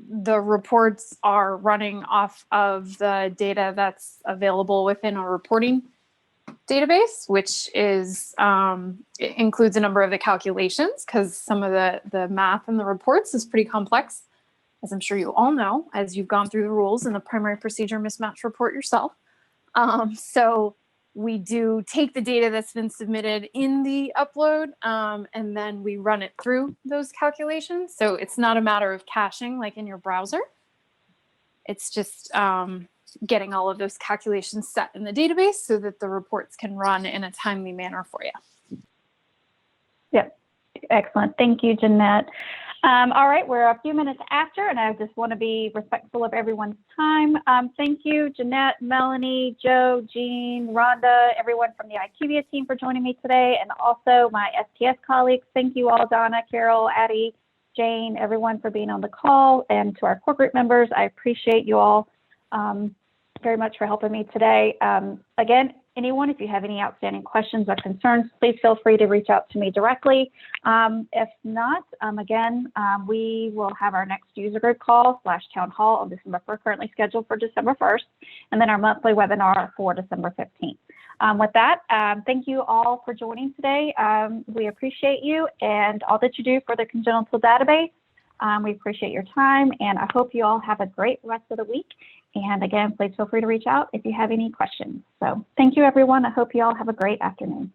the reports are running off of the data that's available within our reporting database, which is it includes a number of the calculations, because some of the math in the reports is pretty complex, as I'm sure you all know, as you've gone through the rules in the primary procedure mismatch report yourself. So we do take the data that's been submitted in the upload, and then we run it through those calculations. So it's not a matter of caching like in your browser. It's just getting all of those calculations set in the database so that the reports can run in a timely manner for you. Yep. Excellent. Thank you, Jeanette. All right, we're a few minutes after, and I just want to be respectful of everyone's time. Thank you, Jeanette, Melanie, Joe, Jean, Rhonda, everyone from the IQVIA team for joining me today, and also my STS colleagues. Thank you all, Donna, Carol, Addie, Jane, everyone for being on the call, and to our core group members, I appreciate you all very much for helping me today. Again, anyone, if you have any outstanding questions or concerns, please feel free to reach out to me directly. If not, we will have our next user group call / town hall on December 1st, currently scheduled for December 1st, and then our monthly webinar for December 15th. With that, thank you all for joining today. We appreciate you and all that you do for the congenital database. We appreciate your time, and I hope you all have a great rest of the week. And again, please feel free to reach out if you have any questions. So thank you, everyone. I hope you all have a great afternoon.